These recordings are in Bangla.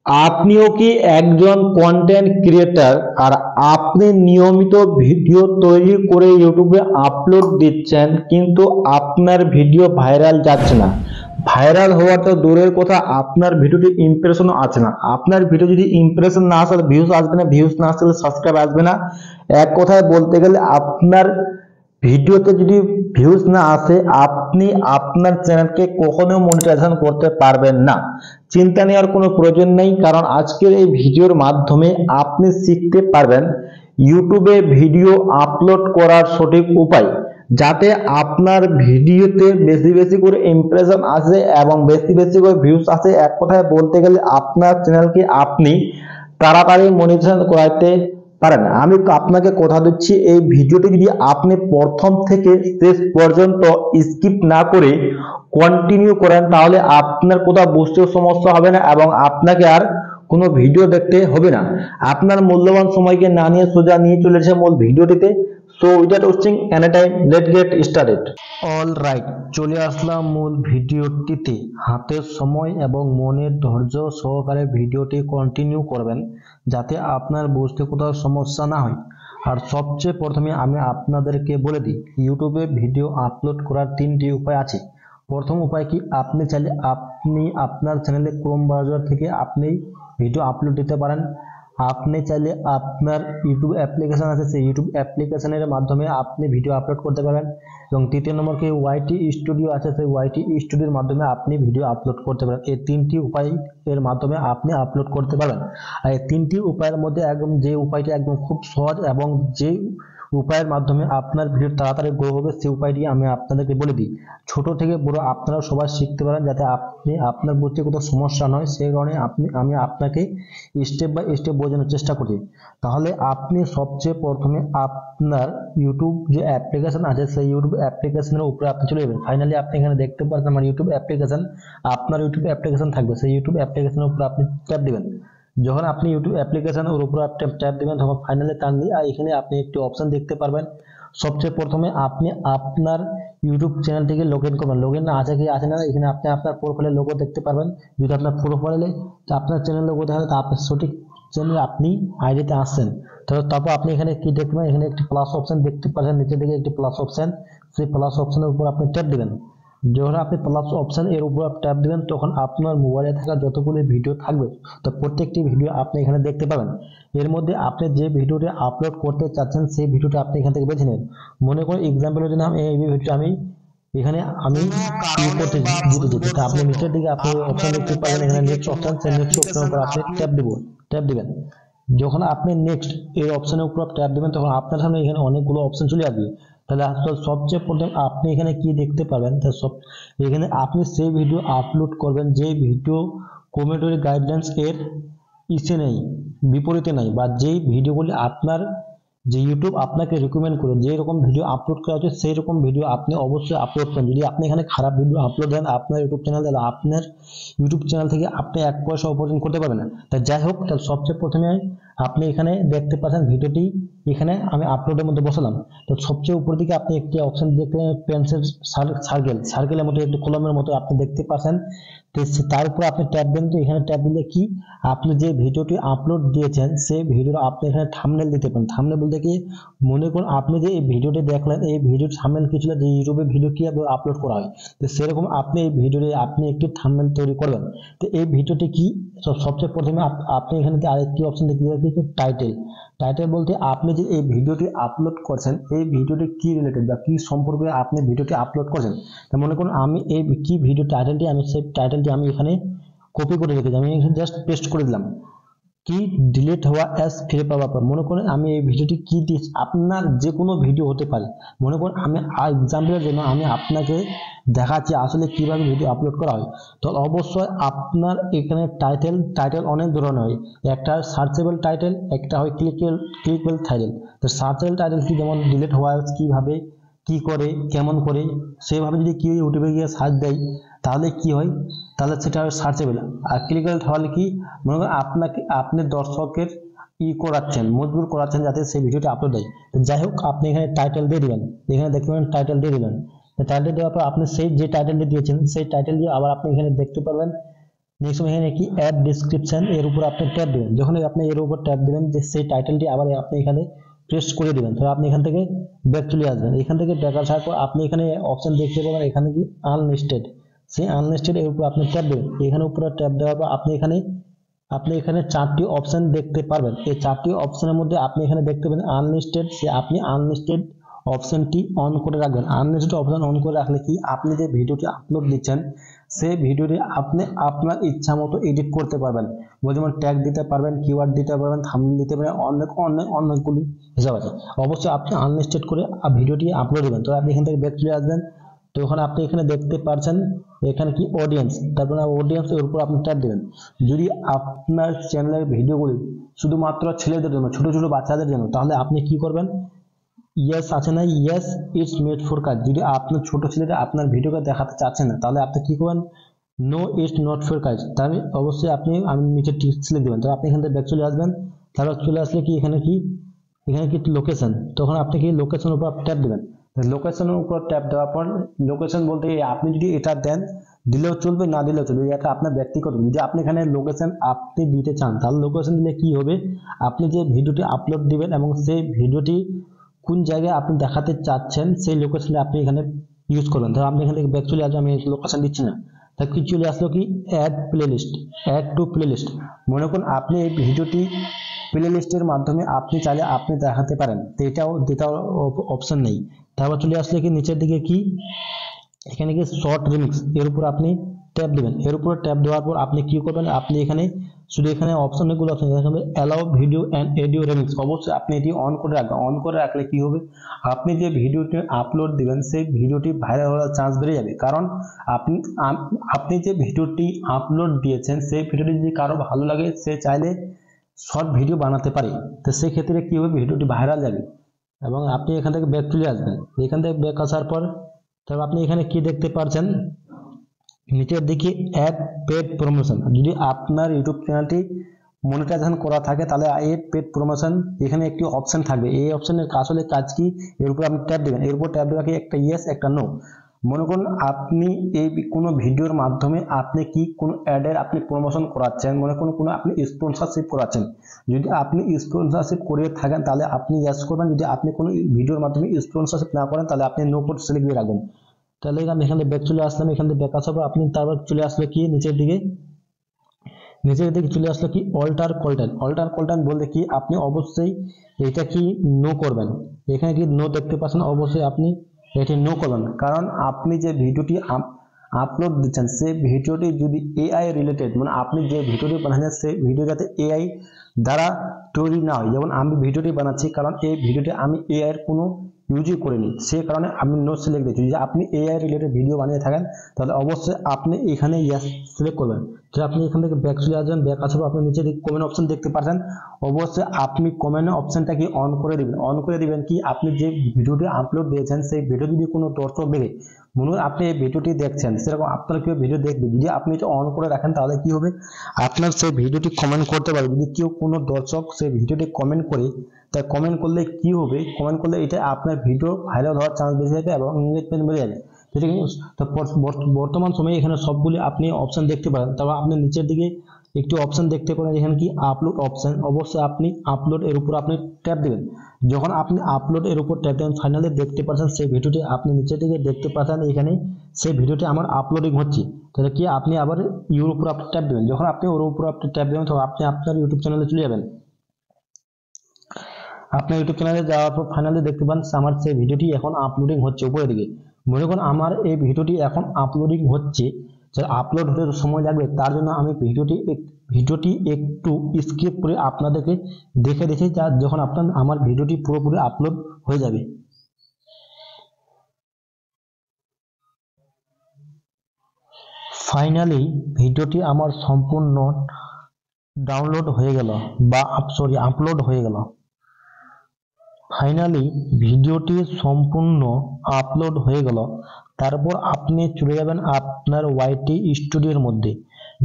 আপনিও কি একজন কন্টেন্ট ক্রিয়েটর আর আপনি নিয়মিত ভিডিও তৈরি করে ইউটিউবে আপলোড দিচ্ছেন কিন্তু আপনার ভিডিও ভাইরাল যাচ্ছে না? ভাইরাল হওয়া তো দূরের কথা, আপনার ভিডিওটি ইমপ্রেশনও আছে না। আপনার ভিডিও যদি ইমপ্রেশন না আসলে ভিউজ আসবে না, ভিউজ না আসলে সাবস্ক্রাইব আসবে না। এক কথায় বলতে গেলে আপনার ভিডিওতে যদি ভিউজ না আসে আপনি আপনার চ্যানেলকে কখনো মনিটাইজেশন করতে পারবেন না। চিন্তা নেওয়ার কোনো প্রয়োজন নেই, কারণ আজকের এই ভিডিওর মাধ্যমে আপনি শিখতে পারবেন ইউটিউবে ভিডিও আপলোড করার সঠিক উপায়, যাতে আপনার ভিডিওতে বেশি বেশি করে ইমপ্রেশন আসে এবং বেশি বেশি করে ভিউজ আসে। এক কথায় বলতে গেলে আপনার চ্যানেলকে আপনি তাড়াতাড়ি মনিটাইজেশন করাতে পারেন। আমি আপনাকে কথা দিচ্ছি, এই ভিডিওটি যদি আপনি প্রথম থেকে শেষ পর্যন্ত স্কিপ না করে কন্টিনিউ করেন তাহলে আপনার কোথাও বুঝতেও সমস্যা হবে না এবং আপনাকে আর কোনো ভিডিও দেখতে হবে না। আপনার মূল্যবান সময়কে না নিয়ে সোজা নিয়ে চলে এসে মূল ভিডিওটিতে। So without wasting any time, let's get started. All right, চলে আসলাম মূল ভিডিওটিতে। হাতের সময় এবং মনের ধৈর্য সহকারে ভিডিওটি কন্টিনিউ করবেন যাতে আপনার বুঝতে কোথাও সমস্যা না হয়। আর সবচেয়ে প্রথমে আমি আপনাদেরকে বলে দিই, ইউটিউবে ভিডিও আপলোড করার তিনটি উপায় আছে। প্রথম উপায় কি, আপনি চাইলে আপনি আপনার চ্যানেলে ক্রোম ব্রাউজার থেকে আপনি ভিডিও আপলোড দিতে পারেন। আপনি চাইলে আপনার ইউটিউব অ্যাপ্লিকেশন আছে, সেই ইউটিউব অ্যাপ্লিকেশনের মাধ্যমে আপনি ভিডিও আপলোড করতে পারেন। এবং তৃতীয় নম্বর কি, ওয়াইটি স্টুডিও আছে, সেই ওয়াইটি স্টুডিওর মাধ্যমে আপনি ভিডিও আপলোড করতে পারেন। এই তিনটি উপায় এর মাধ্যমে আপনি আপলোড করতে পারবেন। আর এই তিনটি উপায়ের মধ্যে একদম যে উপায়টি একদম খুব সহজ এবং যে উপায়ের মাধ্যমে আপনার ভিডিও তাড়াতাড়ি গ্রো হবে সেই উপায়টি আমি আপনাদেরকে বলে দিই। ছোট থেকে বড় আপনারা সবাই শিখতে পারেন, যাতে আপনি আপনার বুঝতে কোথাও সমস্যা নয়, সেই কারণে আমি আপনাকে স্টেপ বাই স্টেপ বোঝানোর চেষ্টা করি। তাহলে আপনি সবচেয়ে প্রথমে আপনার ইউটিউব যে অ্যাপ্লিকেশন আছে সেই ইউটিউব অ্যাপ্লিকেশনের উপরে আপনি চলে যাবেন। ফাইনালি আপনি এখানে দেখতে পাচ্ছেন আমার ইউটিউব অ্যাপ্লিকেশন, আপনার ইউটিউব অ্যাপ্লিকেশন থাকবে, সেই ইউটিউব অ্যাপ্লিকেশনের উপরে আপনি ট্যাপ দিবেন। যখন আপনি ইউটিউব অ্যাপ্লিকেশনের উপর ট্যাপ দিবেন তখন ফাইনালি টানলে এখানে আপনি একটি অপশন দেখতে পারবেন। সবচেয়ে প্রথমে আপনি আপনার ইউটিউব চ্যানেলটিকে লগ ইন করবেন। লগ ইন আছে কি আছে না এখানে আপনি আপনার প্রোফাইলের লোগো দেখতে পারবেন। যদি আপনার প্রোফাইলে আপনার চ্যানেল লোগো দেখা যায়, আপনার সঠিক চ্যানেল আপনি আইডিতে আসছেন। তারপর আপনি এখানে কি দেখবেন, এখানে একটি প্লাস অপশন দেখতে পাচ্ছেন, নিচের দিকে একটি প্লাস অপশন, সেই প্লাস অপশনের উপর আপনি ট্যাপ দিবেন। যখন আপনি প্লাস অপশন এর উপর ট্যাপ দিবেন তখন আপনার মোবাইলে থাকা যতগুলো ভিডিও থাকবে তো প্রত্যেকটি ভিডিও আপনি এখানে দেখতে পাবেন। এর মধ্যে আপনি যে ভিডিওটি আপলোড করতে চাচ্ছেন সেই ভিডিওটা আপনি এখান থেকে বেছে নেন। মনে করুন এক্সাম্পলের জন্য এই ভিডিওটি আমি এখানে করতে দিতে চাই, আপনি নিচের দিকে আপনি অপশন দেখতে পাবেন, এখানে নেক্সট অপশন, সেই নেক্সট অপশনের উপর আপনি ট্যাপ দিবেন। যখন আপনি নেক্সট এই অপশনের উপর ট্যাপ দিবেন তখন আপনার সামনে এখানে অনেকগুলো অপশন চলে আসবে। তাহলে সবচেয়ে প্রথম আপনি এখানে কি দেখতে পাবেন, এখানে আপনি সেই ভিডিও আপলোড করবেন যে ভিডিও কমিউনিটি গাইডলাইন্স এর নেই, বিপরীতে নাই, বা যেই ভিডিওগুলি আপনার যে ইউটিউব আপনাকে রিকমেন্ড করে যে রকম ভিডিও আপলোড করা হচ্ছে সেই রকম ভিডিও আপনি অবশ্যই আপলোড করেন। যদি আপনি এখানে খারাপ ভিডিও আপলোড দেন আপনার ইউটিউব চ্যানেল, তাহলে আপনার ইউটিউব চ্যানেল থেকে আপনি 1 পয়সা উপার্জন করতে পারবেন না। তাই যাই হোক, তাহলে সবচেয়ে প্রথমে আপনি এখানে দেখতে পাচ্ছেন ভিডিওটি এখানে আমি আপলোডের মধ্যে বসালাম। তো সবচেয়ে উপর দিকে আপনি একটি অপশন দেখতে পেন্সিল সার্কেলের মতো একটি কলমের মতো আপনি দেখতে পাচ্ছেন। তার উপর আপনি ট্যাপ দেন। তো এখানে ট্যাপ দিলে কি, আপনি যে ভিডিওটি আপলোড দিয়েছেন সেই ভিডিওর আপনি এখানে থাম্বনেল দিতে পারেন। থাম্বনেল বলতে কি, মনে করুন আপনি যে এই ভিডিওটি দেখলেন এই ভিডিওর থাম্বনেল কি ছিল, যে ইউটিউবে ভিডিও কি আপলোড করা হয়, তো সেরকম আপনি এই ভিডিওতে আপনি একটি থাম্বনেল তৈরি করবেন। তো এই ভিডিওটি কি, সবচেয়ে প্রথমে আপনি এখানে আরেকটি অপশন দেখতে পাচ্ছেন, টাইটেল বলতে আপনি যে এই ভিডিওটি আপলোড করছেন এই ভিডিওটি কি রিলেটেড বা কি সম্পর্কে আপনি ভিডিওটি আপলোড করছেন। তো মনে করুন আমি এই কি ভিডিও টাইটেলটি আমি সেই টাইটেলটি আমি এখানে কপি করে রেখেছি, আমি এখানে জাস্ট পেস্ট করে দিলাম। কি ডিলিট হওয়া অ্যাজ ফিরে পাওয়ার পর, মনে করেন আমি এই ভিডিওটি কি দিয়েছি, আপনার যে কোনো ভিডিও হতে পারে। মনে করেন আমি এক্সাম্পলের জন্য আমি আপনাকে দেখাচ্ছি আসলে কিভাবে ভিডিও আপলোড করা হয়। তো অবশ্যই আপনার এখানে টাইটেল অনেক ধরনের হয়, একটা সার্চেবল টাইটেল, একটা হয় ক্লিকেবল টাইটেল। তো সার্চেবল টাইটেল কি, যেমন ডিলিট হওয়া কিভাবে, কি করে, কেমন করে, সেভাবে যদি কেউ ইউটিউবে গিয়ে সার্চ দেয় তাহলে কি হয়, তাহলে সেটা সার্চেবল। আর ক্লিকেবল হলে কি, মনে করেন আপনি দর্শকের করাচ্ছেন, মজবুর করাচ্ছেন যাতে সেই ভিডিওটি আপলোড দেয়। যাই হোক, আপনি এখানে টাইটেল দিয়ে দিবেন, এখানে দেখতে পাবেন টাইটেল দিয়ে দিবেন। টাইটেল দেওয়ার পর আপনি সেই যে টাইটেলটি দিয়েছেন সেই টাইটেল দিয়ে আবার আপনি এখানে দেখতে পারবেন নেক্সট এখানে কি অ্যাড ডেসক্রিপশন, এর উপর আপনি ট্যাপ দিবেন। যখন আপনি এর উপর ট্যাপ দিবেন যে সেই টাইটেলটি আবার আপনি এখানে পেস্ট করে দিবেন। তো আপনি এখান থেকে ব্যাক চলে আসবেন। এখান থেকে ব্যাক আসার পর আপনি এখানে অপশন দেখতে পাবেন, এখানে কি আনলিস্টেড, সেই আনলিস্টেড এর উপর আপনি ট্যাপ দিবেন। এখানে উপরে ট্যাপ দেওয়ার পর আপনি এখানে চারটি অপশন দেখতে পারবেন। এই চারটি অপশনের মধ্যে আপনি এখানে দেখতে পাবেন আনলিস্টেড, সে আপনি আনলিস্টেড অপশনটি অন করে রাখবেন। আনলিস্টেড অপশন অন করে রাখলে কি আপনি যে ভিডিওটি আপলোড দিচ্ছেন সেই ভিডিওটি আপনি আপনার ইচ্ছা মতো এডিট করতে পারবেন। যেমন ট্যাগ দিতে পারবেন, কিওয়ার্ড দিতে পারবেন, থাম্বনেল দিতে পারবেন, অনেকগুলি হিসাব আছে। অবশ্যই আপনি আনলিস্টেড করে ভিডিওটি আপলোড দিবেন। তো আপনি এখান থেকে ব্যাক চলে আসবেন। তো ওখানে আপনি এখানে দেখতে পাচ্ছেন এখানে কি অডিয়েন্স, তারপরে অডিয়েন্স এর উপর আপনি ট্যাপ দিবেন। যদি আপনার চ্যানেলের ভিডিওগুলি শুধুমাত্র ছেলেদের জন্য, ছোট ছোট বাচ্চাদের জন্য, তাহলে আপনি কি করবেন, ইয়েস আছে না, ইয়েস ইটস মেড ফর কাজ। যদি আপনার ছোট ছেলেটা আপনার ভিডিওকে দেখাতে চাচ্ছেন না, তাহলে আপনি কি করবেন, নো ইটস নট ফর কাজ। তাহলে অবশ্যই আমি নিচে টিক্স লিখে দেবেন। তো আপনি এখান থেকে ব্যাক চলে আসবেন। তারপর চলে আসলে কি এখানে কি লোকেশন, তখন আপনি কি লোকেশন উপর ট্যাপ দিবেন। লোকেশনের উপর ট্যাপ দেওয়ার পর লোকেশন বলতে আপনি যদি এটা দেন, দিলেও চলবে, না দিলেও চলবে, এটা আপনার ব্যক্তিগত। যদি আপনি এখানে লোকেশন আপনি দিতে চান, তাহলে লোকেশন দিলে কি হবে, আপনি যে ভিডিওটি আপলোড দিবেন এবং সেই ভিডিওটি কোন জায়গায় আপনি দেখাতে চাচ্ছেন সেই লোকেশনে আপনি এখানে ইউজ করবেন। ধর আপনি এখান থেকে ব্যাক চলে আসবেন, আমি লোকেশন দিচ্ছি না, তা কি চলে আসলো কি add playlist, add to playlist. মনে করুন আপনি এই ভিডিওটি প্লেলিস্টের মাধ্যমে আপনি চাইলে আপনি দেখাতে পারেন, তো এটাও অপশন নেই। তারপর চলে আসলে কি নিচের দিকে কি এখানে কি শর্ট রিমিক্স, এর উপর আপনি ট্যাপ দিবেন। এর উপর ট্যাপ দেওয়ার পর আপনি কি করবেন, আপনি এখানে শুধু এখানে অপশনগুলো অপশন এখানে allow video and audio remix, অবশ্যই আপনি এটি অন করে রাখবেন। অন করে রাখলে কি হবে, আপনি যে ভিডিওটি আপলোড দিবেন সেই ভিডিওটি ভাইরাল হওয়ার চান্স বেড়ে যাবে। কারণ আপনি যে ভিডিওটি আপলোড দিয়েছেন সেই ভিডিওটি যদি কারো ভালো লাগে, সে চাইলে শর্ট ভিডিও বানাতে পারে। তো সেই ক্ষেত্রে কি হবে, ভিডিওটি ভাইরাল যাবে। এবং আপনি এখান থেকে ব্যাক চলে আসবেন। এখান থেকে ব্যাক আসার পর তবে আপনি এখানে কি দেখতে পাচ্ছেন, নিচের দিকে অ্যাড পেড প্রমোশন। যদি আপনার ইউটিউব চ্যানেলটি মনিটাইজেশন করা থাকে তাহলে অ্যাড পেড প্রমোশন এখানে একটি অপশন থাকবে। এই অপশনের আসলে কাজ কি, এর উপর আপনি ট্যাপ দিবেন। এর উপর ট্যাপ দেওয়া কি একটা ইয়েস একটা নো। মনে করুন আপনি এই কোনো ভিডিওর মাধ্যমে আপনি কি কোনো অ্যাডের আপনি প্রমোশন করাচ্ছেন, মনে করুন কোনো আপনি স্পন্সরশিপ করাচ্ছেন। যদি আপনি স্পন্সরশিপ করে থাকেন তাহলে আপনি ইয়েস করবেন। যদি আপনি কোনো ভিডিওর মাধ্যমে স্পন্সরশিপ না করেন তাহলে আপনি নো কোড সিলেক্ট দিয়ে রাখবেন। তাহলে আমি এখানে ব্যাক চলে আসলাম। এখান থেকে ব্যাক আসার পর আপনি তারপর চলে আসলে কি নিচের দিকে চলে আসলো কি অল্টার কন্টেন্ট। অল্টার কন্টেন্ট বলতে কি আপনি অবশ্যই এটা কি নো করবেন। এখানে কি নো দেখতে পাচ্ছেন, অবশ্যই আপনি এটি নো করবেন। কারণ আপনি যে ভিডিওটি আপলোড দিচ্ছেন সেই ভিডিওটি যদি এআই রিলেটেড, মানে আপনি যে ভিডিওটি বানাচ্ছেন সেই ভিডিও যাতে এআই দ্বারা তৈরি না হয়। যেমন আমি ভিডিওটি বানাচ্ছি, কারণ এই ভিডিওটি আমি এআই এর কোনো ইউজই করিনি, সেই কারণে আমি নো সিলেক্ট দিচ্ছি। যদি আপনি এআই রিলেটেড ভিডিও বানিয়ে থাকেন তাহলে অবশ্যই আপনি এখানে ইয়েস সিলেক্ট করবেন। তো আপনি এখান থেকে ব্যাক চলে আসবেন। ব্যাক আসার পর আপনি নিচে কমেন্ট অপশন দেখতে পাচ্ছেন, অবশ্যই আপনি কমেন্ট অপশনটাকে অন করে দিবেন। অন করে দিবেন কি আপনি যে ভিডিওটি আপলোড দিয়েছেন সেই ভিডিও যদি কোনো দর্শক দেখে, মনে হয় আপনি এই ভিডিওটি দেখছেন, সেরকম আপনার কেউ ভিডিও দেখবে, যদি আপনি এটা অন করে রাখেন তাহলে কি হবে, আপনার সেই ভিডিওটি কমেন্ট করতে পারবে। যদি কেউ কোনো দর্শক সেই ভিডিওটি কমেন্ট করে, তাই কমেন্ট করলে কি হবে, কমেন্ট করলে এটা আপনার ভিডিও ভাইরাল হওয়ার চান্স বেশি যাবে এবং এনগেজমেন্ট বেড়ে যাবে। তো বর্তমান সময়ে এখানে সবগুলি আপনি অপশন দেখতে পারেন। তবে আপনি নিচের দিকে একটি অপশন দেখতে পারেন, এখানে কি আপলোড অপশন, অবশ্যই আপনি আপলোড এর উপর আপনি ট্যাপ দিবেন। যখন আপনি আপলোড এর উপর ট্যাপ দেবেন ফাইনালি দেখতে পাচ্ছেন সেই ভিডিওটি আপনি নিচের দিকে দেখতে পাচ্ছেন, এখানে সেই ভিডিওটি আমার আপলোডিং হচ্ছে। তাহলে কি আপনি আবার ইউর উপর আপনি ট্যাপ দেবেন। যখন আপনি ওর উপর আপনি ট্যাপ দেবেন তখন আপনি আপনার ইউটিউব চ্যানেলে চলে যাবেন। আপনার ইউটিউব চ্যানেলে যাওয়ার পর ফাইনালি দেখতে পান আমার সেই ভিডিওটি এখন আপলোডিং হচ্ছে উপরের দিকে। মনে করুন আমার এই ভিডিওটি এখন আপলোডিং হচ্ছে, আপলোড হতে সময় লাগবে, তার জন্য আমি ভিডিওটি একটু স্কিপ করে আপনাদেরকে দেখে যা যখন আমার ভিডিওটি পুরোপুরি আপলোড হয়ে যাবে। ফাইনালি ভিডিওটি আমার সম্পূর্ণ ডাউনলোড হয়ে গেল বা আপলোড হয়ে গেল। ফাইনালি ভিডিওটি সম্পূর্ণ আপলোড হয়ে গেল। তারপর আপনি চলে যাবেন আপনার ওয়াইটি স্টুডিওর মধ্যে।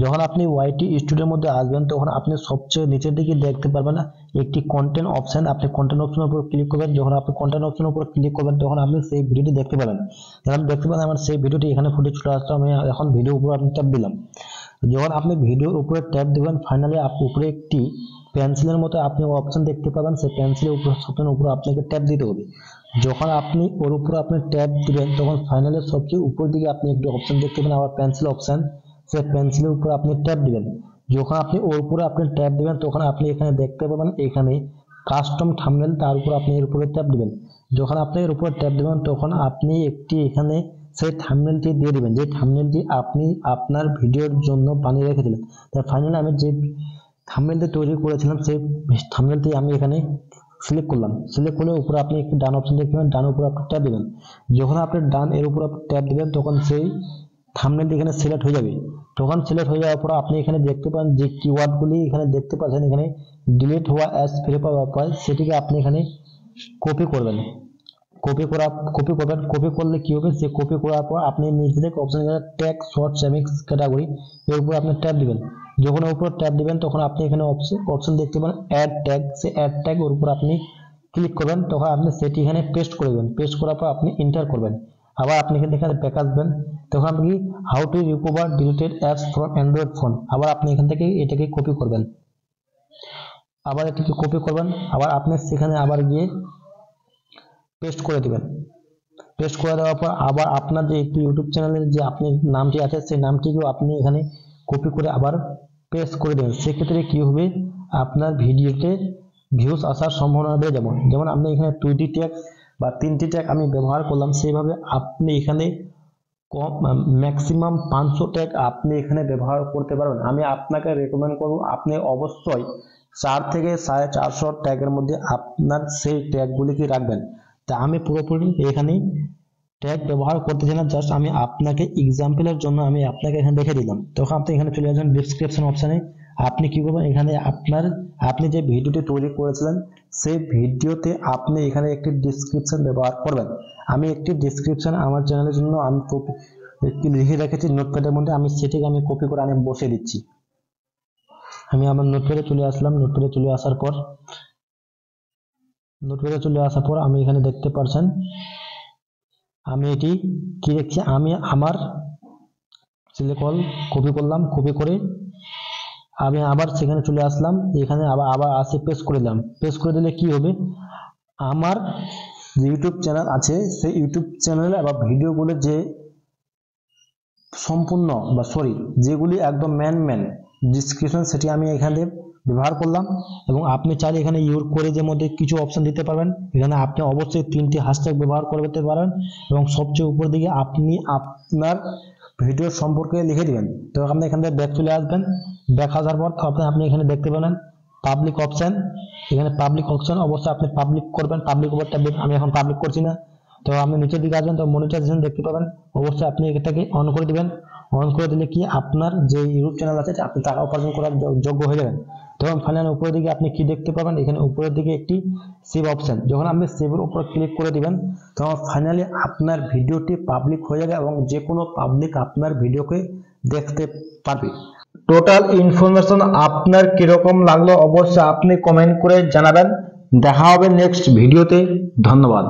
যখন আপনি ওয়াইটি স্টুডিওর মধ্যে আসবেন তখন আপনি সবচেয়ে নিচের দিকে দেখতে পারবেন একটি কন্টেন্ট অপশন। আপনি কন্টেন্ট অপশনের উপর ক্লিক করবেন। যখন আপনি কন্টেন্ট অপশনের উপর ক্লিক করবেন তখন আপনি সেই ভিডিওটি দেখতে পাবেন। যখন দেখতে পাবেন আমার সেই ভিডিওটি এখানে ফুটে চলে আসলো, আমি এখন ভিডিও উপর আপনি ট্যাপ দিলাম। যখন আপনি ভিডিওর উপরে ট্যাপ দিবেন ফাইনালি উপরে একটি পেন্সিলের মতো আপনি অপশন দেখতে পাবেন, সেই পেন্সিলের উপরে আপনাকে ট্যাপ দিতে হবে। যখন আপনি ওর উপরে আপনি ট্যাপ দিবেন তখন ফাইনালি সবচেয়ে উপর দিকে আপনি একটি অপশন দেখতে পাবেন আবার পেন্সিল অপশন, সেই পেন্সিলের উপরে আপনি ট্যাপ দিবেন। যখন আপনি ওর উপরে আপনি ট্যাপ দিবেন তখন আপনি এখানে দেখতে পাবেন এখানে কাস্টম থাম্বনেল, তার উপর আপনি এর উপরে ট্যাপ দিবেন। যখন আপনি এর উপরে ট্যাপ দিবেন তখন আপনি একটি এখানে সেই থাম্বনেলটি দিয়ে দিবেন, যে থাম্বনেলটি আপনি আপনার ভিডিওর জন্য বানিয়ে রেখেছিলেন। তাই ফাইনালি আমি যে থাম্বনেলটি তৈরি করেছিলাম সেই থাম্বনেলটি আমি এখানে সিলেক্ট করলাম। সিলেক্ট করলে উপরে আপনি একটি ডান অপশন দেখতে পাবেন, ডান উপরে আপনি ট্যাপ দিবেন। যখন আপনি ডান এর উপর ট্যাপ দিবেন তখন সেই থাম্বনেলটি এখানে সিলেক্ট হয়ে যাবে। তখন সিলেক্ট হয়ে যাওয়ার পর আপনি এখানে দেখতে পান যে কিওয়ার্ডগুলি এখানে দেখতে পাচ্ছেন, এখানে ডিলিট হওয়া অ্যাজ ফিরে পাওয়া পায়, সেটিকে আপনি এখানে কপি করবেন। কপি করবেন। কপি করলে কি হবে, যে কপি করার পর আপনি নিচে থেকে অপশন এখানে ট্যাগ শর্ট সেমিক্স ক্যাটাগরি এর উপর আপনি ট্যাপ দিবেন। যখন এর উপর ট্যাপ দিবেন তখন আপনি এখানে অপশন দেখতে পাবেন অ্যাড ট্যাগ, সেই অ্যাড ট্যাগ এর উপর আপনি ক্লিক করবেন। তখন আপনি সেটি এখানে পেস্ট করে দেবেন। পেস্ট করার পর আপনি এন্টার করবেন। আবার আপনি এখানে ব্যাক আসবেন। তখন আপনি how to recover deleted apps from Android phone, আবার আপনি এখান থেকে এটাকে কপি করবেন। আবার এটাকে কপি করবেন, আবার আপনি সেখানে আবার গিয়ে পেস্ট করে দিবেন। পেস্ট করে দেওয়ার পর আবার আপনার যে একটি ইউটিউব চ্যানেলের যে আপনি নামটি আছে সেই নামটিকেও আপনি এখানে কপি করে আবার পেস্ট করে দেবেন। সেক্ষেত্রে কি হবে, আপনার ভিডিওতে ভিউজ আসার সম্ভাবনা বেড়ে যাবে। যেমন আপনি এখানে 2টি ট্যাগ বা 3টি ট্যাগ আমি ব্যবহার করলাম, সেইভাবে আপনি এখানে ম্যাক্সিমাম 500 ট্যাগ আপনি এখানে ব্যবহার করতে পারবেন। আমি আপনাকে রেকমেন্ড করব আপনি অবশ্যই 4 থেকে 450 ট্যাগের মধ্যে আপনার সেই ট্যাগগুলিকে রাখবেন। তা আমি পুরোপুরি এখানে ট্যাগ ব্যবহার করতেছি না, জাস্ট আমি আপনাকে এক্সাম্পলের জন্য আমি আপনাকে এখানে দেখে দিলাম। তখন আপনি এখানে চলে আসবেন ডেসক্রিপশন অপশনে। আপনি কি করবেন, এখানে আপনি যে ভিডিওটি তৈরি করেছিলেন সেই ভিডিওতে আপনি এখানে একটি ডেসক্রিপশন ব্যবহার করবেন। আমি একটি ডেসক্রিপশন আমার চ্যানেলের জন্য আমি লিখে রেখেছি নোটপ্যাডের মধ্যে, আমি সেটিকে আমি কপি করে আমি বসিয়ে দিচ্ছি। আমি আমার নোটপ্যাডে চলে আসলাম। নোটপ্যাডে চলে আসার পর আমি এখানে দেখতে পাচ্ছেন আমি এটি কি দেখছি, আমি আমার সিলেক্ট কপি করলাম। কপি করে আমি আবার সেখানে চলে আসলাম। এখানে আবার আসে পেস্ট করে দিলাম। পেস্ট করে দিলে কি হবে, আমার ইউটিউব চ্যানেল আছে সেই ইউটিউব চ্যানেল বা ভিডিওগুলো যে সম্পূর্ণ বা যেগুলি একদম মেন ডিসক্রিপশন সেটি আমি এখানে ব্যবহার করলাম। এবং আপনি চাইলে এখানে ইউর কোরেজের মধ্যে কিছু অপশন দিতে পারবেন। এখানে আপনি অবশ্যই 3টি হ্যাশট্যাগ ব্যবহার করতে পারেন এবং সবচেয়ে উপর দিকে আপনি আপনার ভিডিও সম্পর্কে লিখে দিবেন। তো আপনি এখান থেকে ব্যাক চলে আসবেন। ব্যাক আসার পর আপনি এখানে দেখতে পাবেন পাবলিক অপশন। এখানে পাবলিক অপশন অবশ্যই আপনি পাবলিক করবেন। পাবলিক উপর ট্যাপ দিবেন। আমি এখন পাবলিক করছি না। তো আপনি নিচের দিকে আসবেন তো মনিটাইজেশন দেখতে পাবেন, অবশ্যই আপনি এটাকে অন করে দিবেন। অন করে দিলে কি আপনার যে ইউটিউব চ্যানেল আছে আপনি টাকা উপার্জন করার যোগ্য হয়ে যাবেন। তখন ফাইনালি উপরের দিকে আপনি কি দেখতে পাবেন, এখানে উপরের দিকে একটি সেভ অপশন। যখন আপনি সেভের উপর ক্লিক করে দিবেন তখন ফাইনালি আপনার ভিডিওটি পাবলিক হয়ে যাবে এবং যে কোনো পাবলিক আপনার ভিডিওকে দেখতে পারবে। টোটাল ইনফরমেশন আপনার কিরকম লাগলো অবশ্যই আপনি কমেন্ট করে জানাবেন। দেখা হবে নেক্সট ভিডিওতে। ধন্যবাদ।